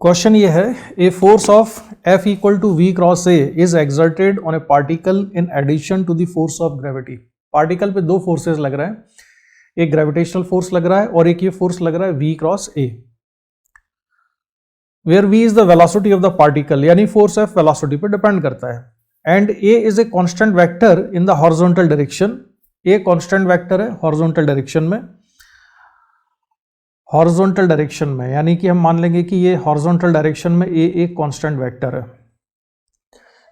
Question ये है, a force of F equal to V cross A is exerted on a particle in addition to the force of gravity. Particle पे दो forces लग रहा है, एक ग्रेविटेशनल फोर्स लग रहा है और एक ये फोर्स लग रहा है V cross A, where V is the velocity of the particle, यानी फोर्स F वेलोसिटी पे डिपेंड करता है। And A is a constant vector in the horizontal direction. A constant vector है हॉरिजॉन्टल डायरेक्शन में, horizontal direction में, यानी कि हम मान लेंगे कि ये हॉरिजॉन्टल डायरेक्शन में ए एक कांस्टेंट वेक्टर है।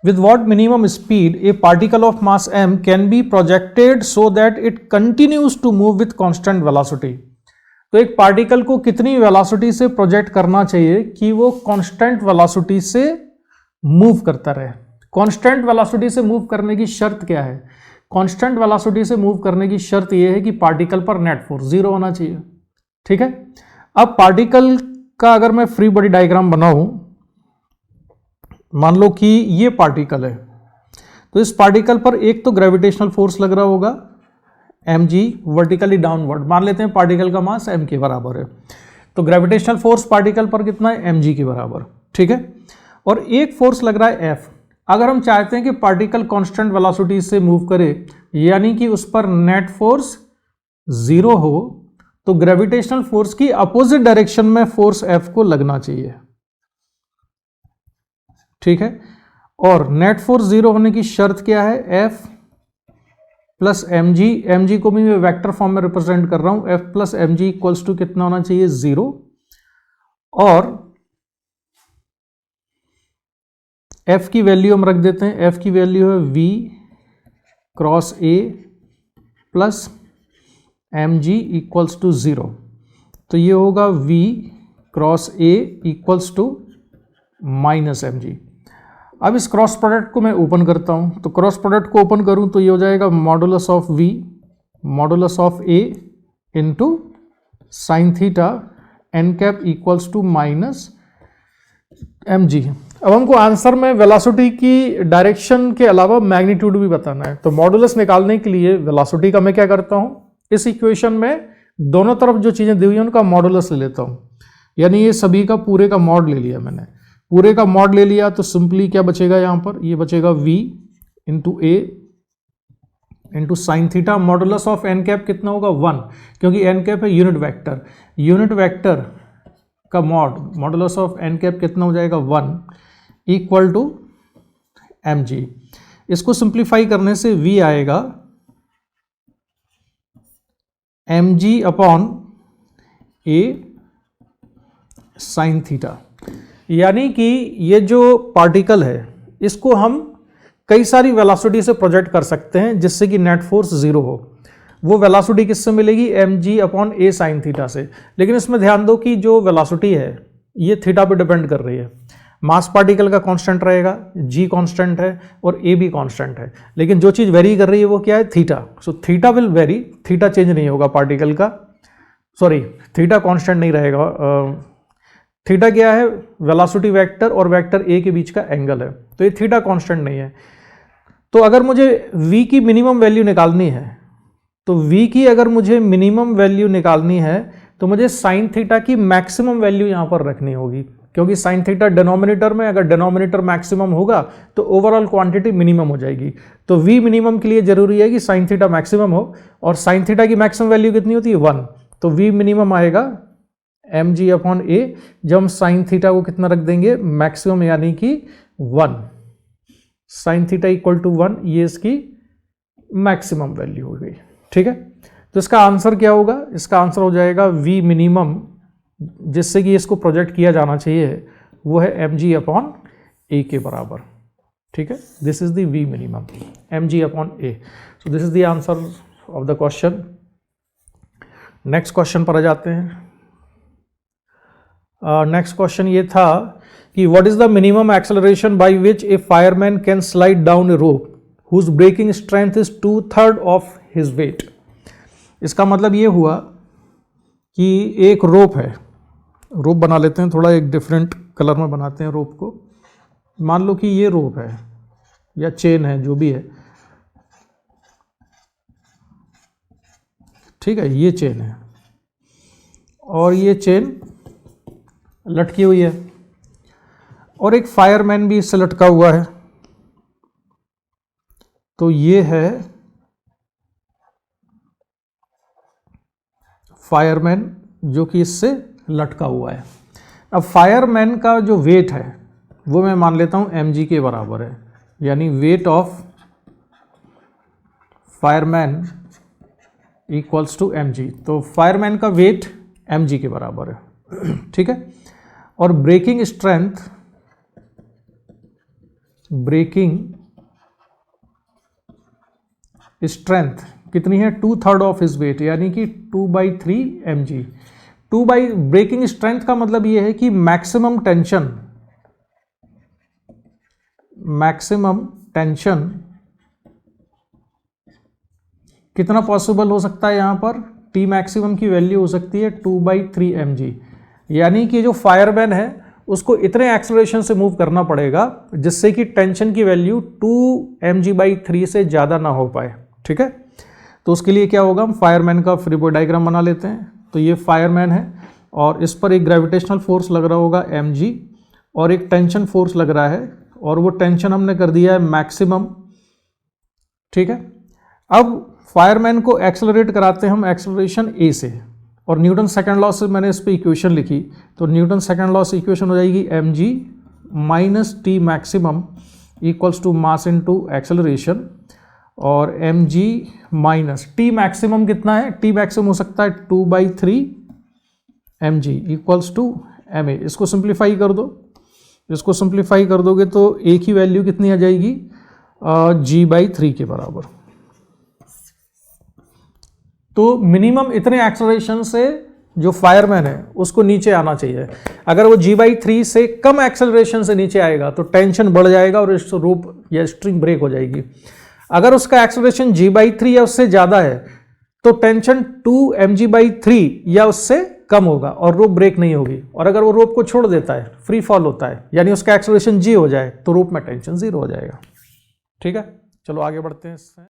With what minimum speed a particle of mass m can be projected so that it continues to move with constant velocity. तो एक पार्टिकल को कितनी वेलोसिटी से प्रोजेक्ट करना चाहिए कि वो कांस्टेंट वेलोसिटी से मूव करता रहे। कांस्टेंट वेलोसिटी से मूव करने की शर्त क्या है? कांस्टेंट वेलोसिटी से मूव करने की शर्त यह है कि पार्टिकल पर नेट फोर्स जीरो होना चाहिए। ठीक है, अब पार्टिकल का अगर मैं फ्री बॉडी डायग्राम बनाऊं, मान लो कि ये पार्टिकल है, तो इस पार्टिकल पर एक तो ग्रेविटेशनल फोर्स लग रहा होगा mg वर्टिकली डाउनवर्ड, मान लेते हैं पार्टिकल का मास m के बराबर है, तो ग्रेविटेशनल फोर्स पार्टिकल पर कितना है? mg के बराबर। ठीक है, और एक फोर्स लग रहा है f। अगर हम चाहते हैं कि पार्टिकल कांस्टेंट वेलोसिटी से मूव करे, यानी कि उस पर नेट फोर्स जीरो हो, तो ग्रेविटेशनल फोर्स की अपोजिट डायरेक्शन में फोर्स F को लगना चाहिए। ठीक है, और नेट फोर्स जीरो होने की शर्त क्या है? F प्लस mg, mg को भी मैं वेक्टर फॉर्म में रिप्रेजेंट कर रहा हूं, F plus mg equals to कितना होना चाहिए? जीरो। और F की वैल्यू हम रख देते हैं, F की वैल्यू है V cross A plus mg equals to zero, तो ये होगा v cross a equals to minus mg। अब इस क्रॉस प्रोडक्ट को मैं ओपन करता हूं, तो क्रॉस प्रोडक्ट को ओपन करूं तो ये हो जाएगा modulus of v modulus of a into sine theta n cap equals to minus mg। अब हमको आंसर में वेलोसिटी की डायरेक्शन के अलावा मैग्नीट्यूड भी बताना है, तो मॉडुलस निकालने के लिए वेलोसिटी का मैं क्या करता हूं, इस इक्वेशन में दोनों तरफ जो चीजें दी हुई हैं उनका मॉडुलस ले लेता हूं, यानी ये सभी का पूरे का मॉड ले लिया मैंने, पूरे का मॉड ले लिया तो सिंपली क्या बचेगा यहां पर? ये बचेगा v into a into sine theta, modulus of n cap कितना होगा? 1, क्योंकि एन कैप है यूनिट वेक्टर, यूनिट वेक्टर का मॉडुलस ऑफ एन कैप कितना हो जाएगा? 1 इक्वल टू mg। इसको सिंप्लीफाई करने से v आएगा mg upon a sine theta, यानी कि ये जो पार्टिकल है इसको हम कई सारी वेलोसिटी से प्रोजेक्ट कर सकते हैं जिससे कि नेट फोर्स जीरो हो। वो वेलोसिटी किससे मिलेगी? mg upon a sine theta से। लेकिन इसमें ध्यान दो कि जो वेलोसिटी है ये थीटा पे डिपेंड कर रही है। मास पार्टिकल का कांस्टेंट रहेगा, g कांस्टेंट है और a भी कांस्टेंट है, लेकिन जो चीज़ वेरी कर रही है वो क्या है? Theta. So theta will very, theta change नहीं होगा पार्टिकल का, सॉरी थीटा कांस्टेंट नहीं रहेगा। थीटा क्या है? वेलोसिटी वेक्टर और वेक्टर a के बीच का एंगल है, तो ये थीटा कांस्टेंट नहीं है। तो अगर मुझे v की मिनिमम वैल्यू निकालनी है, तो v की अगर मुझे मिनिमम वैल्यू निकालनी है तो मुझे साइन थीटा की मैक्सिमम वैल्यू यहां पर रखनी होगी, क्योंकि साइन थीटा डिनोमिनेटर में, अगर डिनोमिनेटर मैक्सिमम होगा तो ओवरऑल क्वांटिटी मिनिमम हो जाएगी। तो v मिनिमम के लिए जरूरी है कि साइन थीटा मैक्सिमम हो, और साइन थीटा की मैक्सिमम वैल्यू कितनी होती है? 1, तो v मिनिमम आएगा mg अपॉन a। जब हम साइन थीटा को कितना रख देंगे? मैक्सिमम, यानी कि 1, साइन थीटा इक्वल टू 1, ये इसकी मैक्सिमम वैल्यू हो गई। ठीक है, तो इसका आंसर क्या होगा? इसका आंसर हो जाएगा v मिनिमम, जिससे कि इसको प्रोजेक्ट किया जाना चाहिए, वो है mg अपॉन a के बराबर। ठीक है, this is the v minimum, mg upon a। So this is the answer of the question. Next question पर आ जाते हैं। नेक्स्ट क्वेश्चन ये था कि what is the minimum acceleration by which a fireman can slide down a rope whose breaking strength is 2/3 of his weight. इसका मतलब ये हुआ कि एक रोप है, रोप बना लेते हैं, थोड़ा एक डिफरेंट कलर में बनाते हैं रोप को। मान लो कि ये रोप है या चेन है, जो भी है, ठीक है, ये चेन है और ये चेन लटकी हुई है। और एक फायरमैन भी इससे लटका हुआ है। तो ये है फायरमैन जो कि इससे लटका हुआ है। अब फायरमैन का जो वेट है वो मैं मान लेता हूं mg के बराबर है, यानी weight of fireman equals to mg। तो फायरमैन का वेट mg के बराबर है, ठीक है। और ब्रेकिंग स्ट्रेंथ कितनी है, 2/3 ऑफ हिज वेट, यानी कि 2/3 mg। ब्रेकिंग स्ट्रेंथ का मतलब यह है कि मैक्सिमम टेंशन कितना पॉसिबल हो सकता है, यहां पर टी मैक्सिमम की वैल्यू हो सकती है 2/3 mg, यानी कि जो फायरमैन है उसको इतने एक्सेलरेशन से मूव करना पड़ेगा जिससे कि टेंशन की वैल्यू 2 mg/3 से ज़्यादा ना हो पाए, ठीक है। तो उसके लिए क्या होगा, हम फायरमैन का फ्री बॉडी डायग्राम बना लेते हैं। तो ये फायरमैन है और इस पर एक ग्रेविटेशनल फोर्स लग रहा होगा mg और एक टेंशन फोर्स लग रहा है, और वो टेंशन हमने कर दिया है मैक्सिमम, ठीक है। अब फायरमैन को एक्सेलरेट कराते हैं हम एक्सेलरेशन a से, और न्यूटन सेकंड लॉ से मैंने इस पर इक्वेशन लिखी। तो न्यूटन सेकंड लॉ से इक्वेशन हो जाएगी mg minus T maximum equals to mass into acceleration, और mg माइनस टी मैक्सिमम कितना है, टी मैक्सिमम हो सकता है 2/3 mg इक्वल्स टू ma। इसको सिंप्लीफाई कर दो, इसको सिंप्लीफाई कर दोगे तो a की वैल्यू कितनी आ जाएगी, g/3 के बराबर। तो मिनिमम इतने एक्सेलरेशन से जो फायरमैन है उसको नीचे आना चाहिए। अगर वो g/3 से कम एक्सेलरेशन से नीचे आएगा तो टेंशन बढ़ जाएगा और इस रोप या स्ट्रिंग ब्रेक हो जाएगी। अगर उसका एक्सेलरेशन g/3 या उससे ज़्यादा है तो टेंशन 2 mg/3 या उससे कम होगा और रोप ब्रेक नहीं होगी। और अगर वो रोप को छोड़ देता है, फ्री फॉल होता है, यानी उसका एक्सेलरेशन g हो जाए, तो रोप में टेंशन 0 हो जाएगा, ठीक है। चलो आगे बढ़ते हैं इससे।